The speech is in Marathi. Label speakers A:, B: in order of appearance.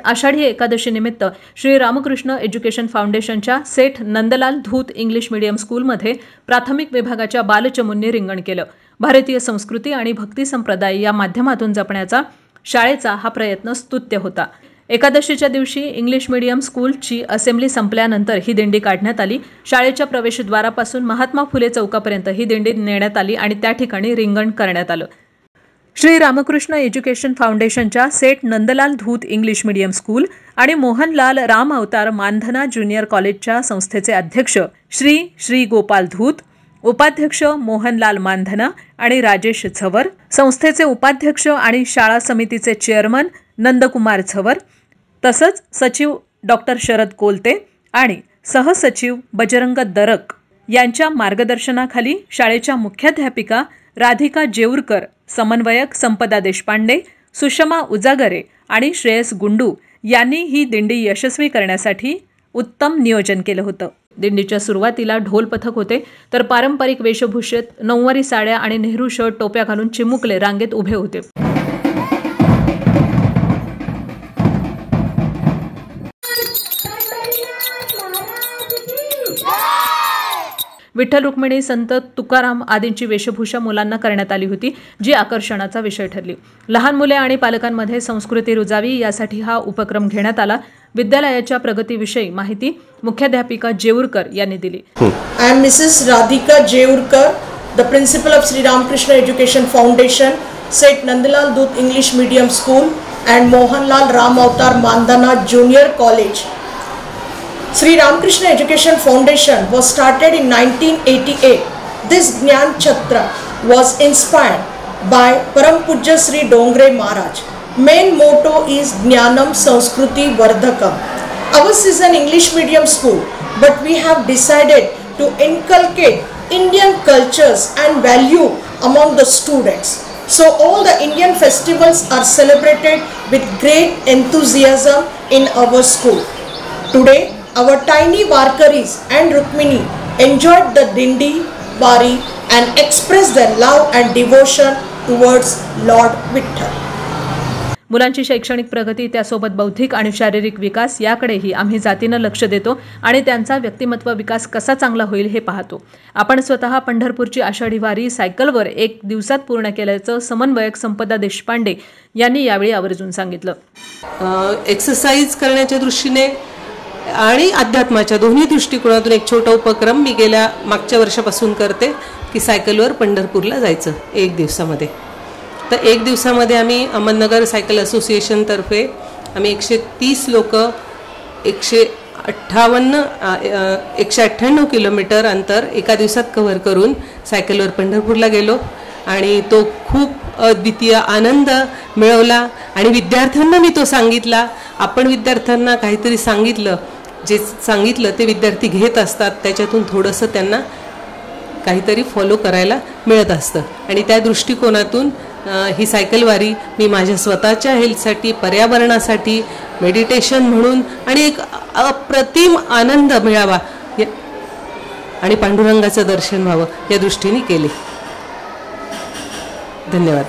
A: आषाढी एकादशी निमित्त श्री रामकृष्ण एज्युकेशन फाउंडेशनच्या सेठ नंदलाल धूत इंग्लिश मीडियम स्कूलमध्ये प्राथमिक विभागाच्या बालचमूंनी रिंगण केलं. भारतीय संस्कृती आणि भक्ती संप्रदाय या माध्यमातून जपण्याचा शाळेचा हा प्रयत्न स्तुत्य होता. एकादशीच्या दिवशी इंग्लिश मीडियम स्कूलची असेंब्ली संपल्यानंतर ही दिंडी काढण्यात आली. शाळेच्या प्रवेशद्वारापासून महात्मा फुले चौकापर्यंत ही दिंडी नेण्यात आली आणि त्या ठिकाणी रिंगण करण्यात आलं. श्री रामकृष्ण एज्युकेशन फाउंडेशनच्या सेठ नंदलाल धूत इंग्लिश मीडियम स्कूल आणि मोहनलाल राम अवतार मानधना ज्युनियर कॉलेजच्या संस्थेचे अध्यक्ष श्री गोपाल धूत, उपाध्यक्ष मोहनलाल मानधना आणि राजेश झवर, संस्थेचे उपाध्यक्ष आणि शाळा समितीचे चेअरमन नंदकुमार झवर, तसंच सचिव डॉक्टर शरद कोलते आणि सहसचिव बजरंग दरक यांच्या मार्गदर्शनाखाली शाळेच्या मुख्याध्यापिका राधिका जेऊरकर, समन्वयक संपदा देशपांडे, सुषमा उजागरे आणि श्रेयस गुंडू यांनी ही दिंडी यशस्वी करण्यासाठी उत्तम नियोजन केलं होतं. दिंडीच्या सुरुवातीला ढोल पथक होते, तर पारंपरिक वेशभूषेत नऊवारी साड्या आणि नेहरू शर्ट टोप्या घालून चिमुकले रांगेत उभे होते. विठ्ठल रुक्मिणी संत तुकाराम आदींची वेशभूषा मुलांना करण्यात आली होती, जी आकर्षणाचा विषय ठरली. लहान मुले आणि पालकांमध्ये संस्कृती रुजावी यासाठी हा उपक्रम घेण्यात आला. विद्यालयाच्या प्रगतीविषयी माहिती मुख्याध्यापिका जेऊरकर यांनी दिली.
B: I am Mrs. Radhika Jeurkar, the principal of Sri Ramakrishna Education Foundation, St. Nandalal Dutt English Medium School and Mohanlal Ram Avatar Mandana Junior College. Sri Ramakrishna Education Foundation was started in 1988. This Gyan Chhatra was inspired by Param Pujya Sri Dongre Maharaj. Main motto is Jnanam Sanskruti Vardhakam. Ours is an English medium school, but we have decided to inculcate Indian cultures and value among the students. So all the Indian festivals are celebrated with great enthusiasm in our school. Today, our tiny Varkaris and Rukmini enjoyed the Dindi Wari and expressed their love and devotion towards Lord Vitthal.
A: मुलांची शैक्षणिक प्रगती, त्यासोबत बौद्धिक आणि शारीरिक विकास याकडेही आम्ही जातीनं लक्ष देतो आणि त्यांचा व्यक्तिमत्व विकास कसा चांगला होईल हे पाहतो. आपण स्वतः पंढरपूरची आषाढी वारी सायकलवर 1 दिवसात पूर्ण केल्याचं समन्वयक संपदा देशपांडे यांनी यावेळी आवर्जून सांगितलं.
C: एक्सरसाइज करण्याच्या दृष्टीने आणि अध्यात्माच्या दोन्ही दृष्टिकोनातून एक छोटा उपक्रम मी मागच्या वर्षापासून करते की सायकलवर पंढरपूरला जायचं 1 दिवसामध्ये. तर 1 दिवसामध्ये आम्ही अहमदनगर सायकल असोसिएशनतर्फे आम्ही 130 लोक 198 किलोमीटर अंतर एका दिवसात कव्हर करून सायकलवर पंढरपूरला गेलो आणि तो खूप अद्वितीय आनंद मिळवला. आणि विद्यार्थ्यांना मी तो सांगितला. आपण विद्यार्थ्यांना काहीतरी सांगितलं, जे सांगितलं ते विद्यार्थी घेत असतात, त्याच्यातून थोडंसं त्यांना काहीतरी फॉलो करायला मिळत असतं. आणि त्या दृष्टिकोनातून ही सायकलवारी मी माझ्या स्वतःच्या हेल्थसाठी, पर्यावरणासाठी, मेडिटेशन म्हणून आणि एक अप्रतिम आनंद मिळावा आणि पांडुरंगाचं दर्शन व्हावं या दृष्टीने केली. धन्यवाद.